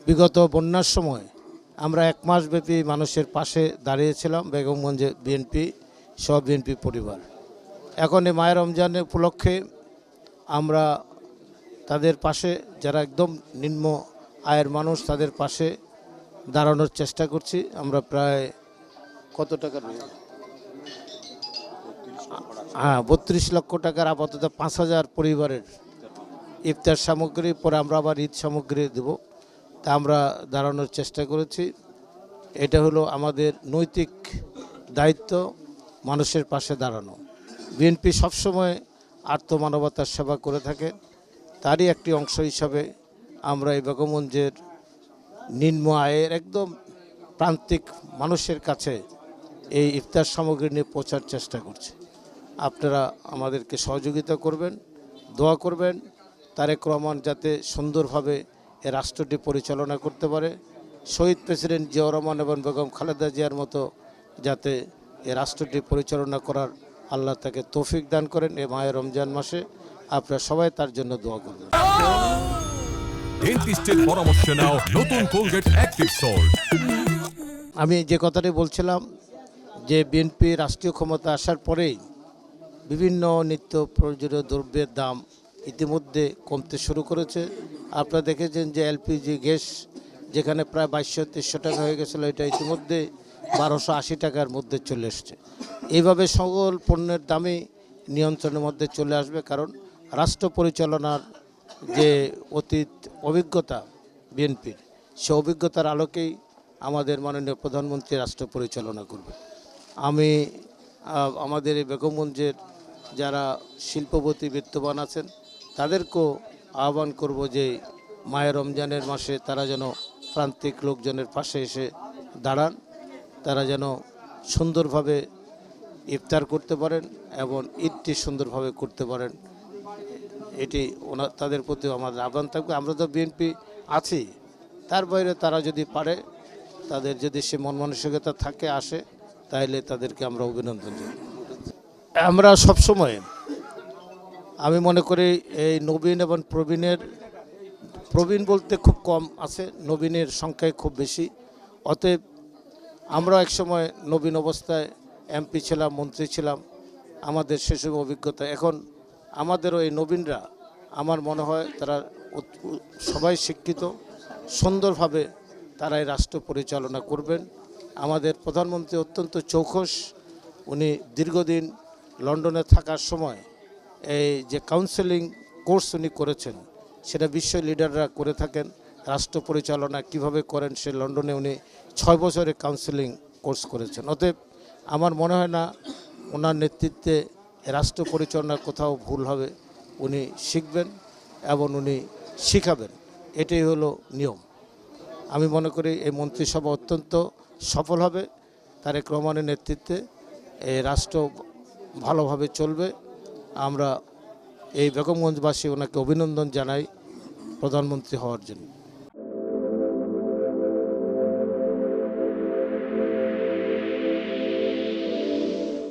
বিগত বন্যার সময় আমরা 1 মাসব্যাপী মানুষের পাশে দাঁড়িয়েছিলাম বেগমগঞ্জে বিএনপি সব বিএনপি পরিবার। এখন এই মায়ের রমজানের উপলক্ষে আমরা তাদের পাশে যারা একদম নিম্ন আয়ের মানুষ তাদের পাশে দাঁড়ানোর চেষ্টা করছি। আমরা প্রায় কত টাকা, হ্যাঁ 32 লক্ষ টাকার আপাতত 5,000 পরিবারের ইফতার সামগ্রী, পরে আমরা আবার ঈদ সামগ্রী দেব, তা আমরা দাঁড়ানোর চেষ্টা করেছি। এটা হলো আমাদের নৈতিক দায়িত্ব, মানুষের পাশে দাঁড়ানো। বিএনপি সবসময় আত্মমানবতার সেবা করে থাকে, তারই একটি অংশ হিসাবে আমরা এই বেগমগঞ্জের নিম্ন আয়ের একদম প্রান্তিক মানুষের কাছে এই ইফতার সামগ্রী নিয়ে পৌঁছার চেষ্টা করছি। আপনারা আমাদেরকে সহযোগিতা করবেন, দোয়া করবেন তারেক রহমান যাতে সুন্দরভাবে এ রাষ্ট্রটি পরিচালনা করতে পারে, শহীদ প্রেসিডেন্ট জিয়াউর রহমান এবং বেগম খালেদা জিয়ার মতো যাতে এ রাষ্ট্রটি পরিচালনা করার আল্লাহ তাকে তৌফিক দান করেন। এ মায়ের রমজান মাসে আপনারা সবাই তার জন্য দোয়া করবেন। ডেন্টিস্টের পরামর্শ নাও নতুন কোলগেট অ্যাক্টিভ সল্ট। আমি যে কথাটি বলছিলাম যে বিএনপি রাষ্ট্রীয় ক্ষমতা আসার পরেই বিভিন্ন নিত্য প্রয়োজনীয় দ্রব্যের দাম ইতিমধ্যে কমতে শুরু করেছে। আপনারা দেখেছেন যে এলপিজি গ্যাস যেখানে প্রায় 2200-2300 টাকা হয়ে গেছিলো, এটা ইতিমধ্যে 1280 টাকার মধ্যে চলে এসছে। এইভাবে সকল পণ্যের দামই নিয়ন্ত্রণের মধ্যে চলে আসবে, কারণ রাষ্ট্র পরিচালনার যে অতীত অভিজ্ঞতা বিএনপির, সে অভিজ্ঞতার আলোকেই আমাদের মাননীয় প্রধানমন্ত্রী রাষ্ট্র পরিচালনা করবে। আমি আমাদের এই বেগমগঞ্জের যারা শিল্পপতি বিত্তবান আছেন তাদেরকেও আহ্বান করব যে মায়ের রমজানের মাসে তারা যেন প্রান্তিক লোকজনের পাশে এসে দাঁড়ান, তারা যেন সুন্দরভাবে ইফতার করতে পারেন এবং ঈদটি সুন্দরভাবে করতে পারেন। এটি তাদের প্রতি আমাদের আহ্বান থাকবে। আমরা তো বিএনপি আছি, তার বাইরে তারা যদি পারে, তাদের যদি সে মন মানসিকতা থাকে আসে, তাইলে তাদেরকে আমরা অভিনন্দন জানাই। আমরা সবসময় আমি মনে করি এই নবীন এবং প্রবীণ বলতে খুব কম আছে, নবীনের সংখ্যায় খুব বেশি। অতএব আমরা একসময় নবীন অবস্থায় এমপি ছিলাম, মন্ত্রী ছিলাম, আমাদের সেসব অভিজ্ঞতা। এখন আমাদেরও এই নবীনরা আমার মনে হয় তারা সবাই শিক্ষিত, সুন্দরভাবে তারা এই রাষ্ট্র পরিচালনা করবেন। আমাদের প্রধানমন্ত্রী অত্যন্ত চৌখস, উনি দীর্ঘদিন লন্ডনে থাকার সময় এই যে কাউন্সেলিং কোর্স উনি করেছেন, সেটা বিশ্ব লিডাররা করে থাকেন। রাষ্ট্র পরিচালনা কিভাবে করেন সে লন্ডনে উনি 6 বছরের কাউন্সেলিং কোর্স করেছেন। অতএব আমার মনে হয় না ওনার নেতৃত্বে রাষ্ট্র পরিচালনার কোথাও ভুল হবে, উনি শিখবেন এবং উনি শিখাবেন, এটাই হলো নিয়ম। আমি মনে করি এই মন্ত্রিসভা অত্যন্ত সফল হবে, তারেক রহমানের নেতৃত্বে এই রাষ্ট্র ভালোভাবে চলবে। আমরা এই বেগমগঞ্জবাসী ওনাকে অভিনন্দন জানাই প্রধানমন্ত্রী হওয়ার জন্য।